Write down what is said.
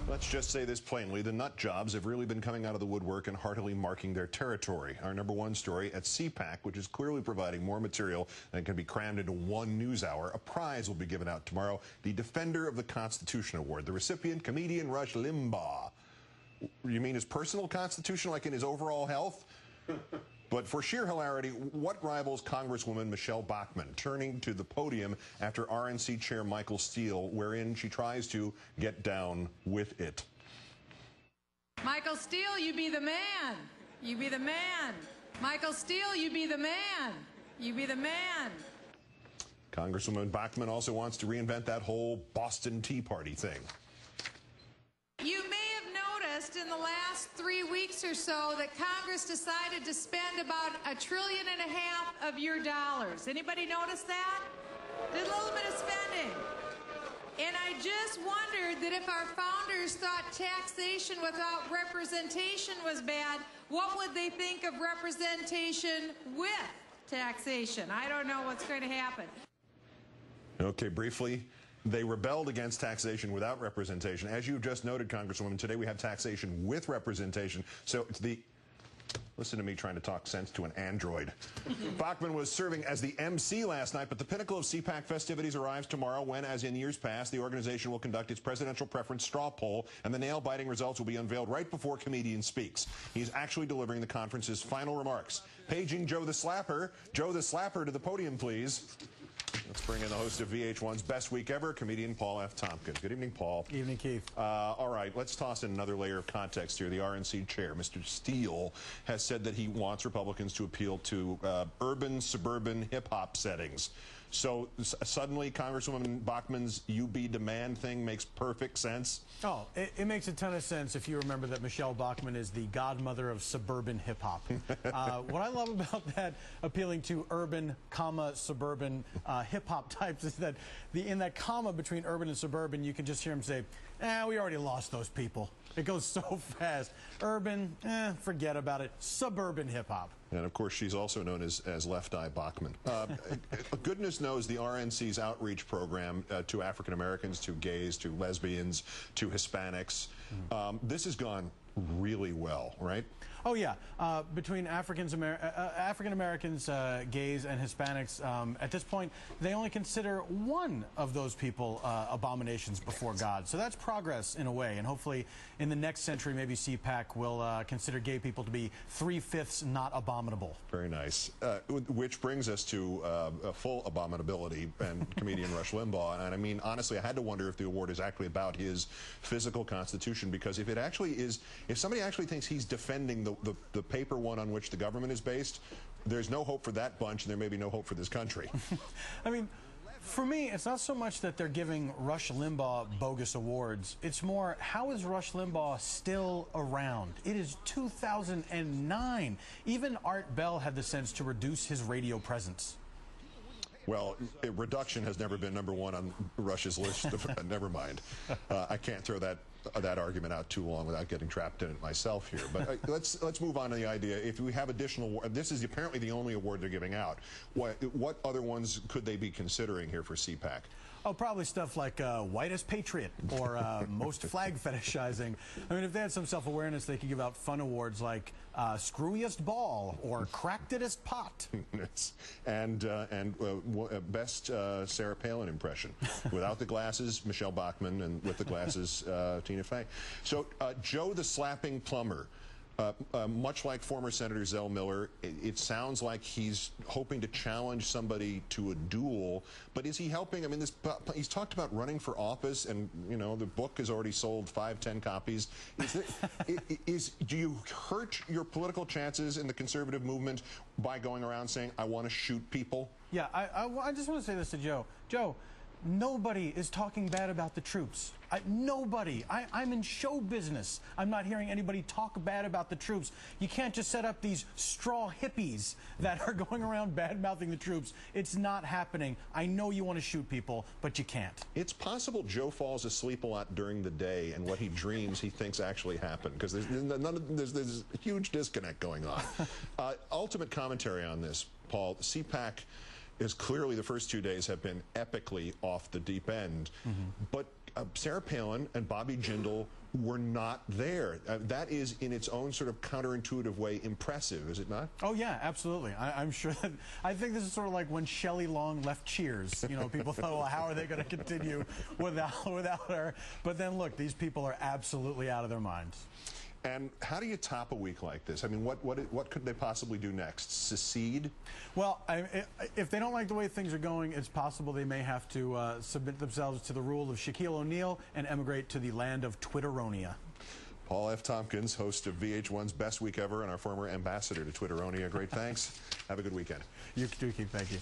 Let's just say this plainly. The nut jobs have really been coming out of the woodwork and heartily marking their territory. Our #1 story at CPAC, which is clearly providing more material than can be crammed into one news hour. A prize will be given out tomorrow. The Defender of the Constitution Award. The recipient, comedian Rush Limbaugh. You mean his personal constitution, like in his overall health? But for sheer hilarity, what rivals Congresswoman Michelle Bachmann turning to the podium after RNC Chair Michael Steele, wherein she tries to get down with it? Michael Steele, you be the man. You be the man. Michael Steele, you be the man. You be the man. Congresswoman Bachmann also wants to reinvent that whole Boston Tea Party thing. You may have noticed in the last 3 weeks or so that Congress decided to spend about $1.5 trillion of your dollars. Anybody notice that? Did a little bit of spending. And I just wondered that if our founders thought taxation without representation was bad, what would they think of representation with taxation? I don't know what's going to happen. Okay, briefly. They rebelled against taxation without representation. As you've just noted, Congresswoman, today we have taxation with representation. So it's the... Listen to me trying to talk sense to an android. Bachmann was serving as the MC last night, but the pinnacle of CPAC festivities arrives tomorrow when, as in years past, the organization will conduct its presidential preference straw poll, and the nail-biting results will be unveiled right before comedian speaks. He's actually delivering the conference's final remarks. Paging Joe the Slapper. Joe the Slapper to the podium, please. Let's bring in the host of VH1's Best Week Ever, comedian Paul F. Tompkins. Good evening, Paul. Evening, Keith. All right, let's toss in another layer of context here. The RNC chair, Mr. Steele, has said that he wants Republicans to appeal to urban, suburban hip-hop settings. So suddenly, Congresswoman Bachmann's "you be the man" thing makes perfect sense? Oh, it makes a ton of sense if you remember that Michelle Bachmann is the godmother of suburban hip-hop. What I love about that appealing to urban, suburban hip-hop types is that in that comma between urban and suburban, you can just hear him say, we already lost those people. It goes so fast. Urban, forget about it. Suburban hip-hop. And, of course, she's also known as Left Eye Bachmann. Goodness knows the RNC's outreach program to African Americans, to gays, to lesbians, to Hispanics, this has gone really well, right? Oh, yeah. Between African Americans, gays, and Hispanics, at this point, they only consider one of those people abominations before God. So that's progress in a way. And hopefully, in the next century, maybe CPAC will consider gay people to be 3/5 not abominable. Very nice. Which brings us to a full abominability and comedian Rush Limbaugh. And I mean, honestly, I had to wonder if the award is actually about his physical constitution, because if it actually is, if somebody actually thinks he's defending the paper one on which the government is based, there's no hope for that bunch, and there may be no hope for this country. I mean, for me, it's not so much that they're giving Rush Limbaugh bogus awards. It's more, how is Rush Limbaugh still around? It is 2009. Even Art Bell had the sense to reduce his radio presence. Well, reduction has never been #1 on Rush's list. Never mind. I can't throw that argument out too long without getting trapped in it myself here. But let's move on to the idea. If we have additional, this is apparently the only award they're giving out. What other ones could they be considering here for CPAC? Oh, probably stuff like whitest patriot or most flag fetishizing. I mean, if they had some self-awareness, they could give out fun awards like screwiest ball or crackedest pot. and best Sarah Palin impression. Without the glasses, Michelle Bachmann, and with the glasses, Tina Fey. So Joe the Slapping Plumber. Much like former Senator Zell Miller, it sounds like he's hoping to challenge somebody to a duel. But is he helping? I mean, he's talked about running for office, and you know the book has already sold 5-10 copies. Do you hurt your political chances in the conservative movement by going around saying, "I want to shoot people"? Yeah, I just want to say this to Joe. Joe, nobody is talking bad about the troops. Nobody. I'm in show business. I'm not hearing anybody talk bad about the troops. You can't just set up these straw hippies that are going around bad-mouthing the troops. It's not happening. I know you want to shoot people, but you can't. It's possible Joe falls asleep a lot during the day, and what he dreams he thinks actually happened, because there's a huge disconnect going on. Ultimate commentary on this, Paul. CPAC is clearly, the first 2 days have been epically off the deep end. But Sarah Palin and Bobby Jindal were not there. That is, in its own sort of counterintuitive way, impressive, is it not? Oh, yeah, absolutely. I'm sure that, I think this is sort of like when Shelley Long left Cheers. You know, people thought, well, how are they going to continue without her? But then, look, these people are absolutely out of their minds. And how do you top a week like this? I mean, what could they possibly do next? Secede? Well, if they don't like the way things are going, it's possible they may have to submit themselves to the rule of Shaquille O'Neal and emigrate to the land of Twitteronia. Paul F. Tompkins, host of VH1's Best Week Ever and our former ambassador to Twitteronia. Great thanks. Have a good weekend. You too, Keith. Thank you.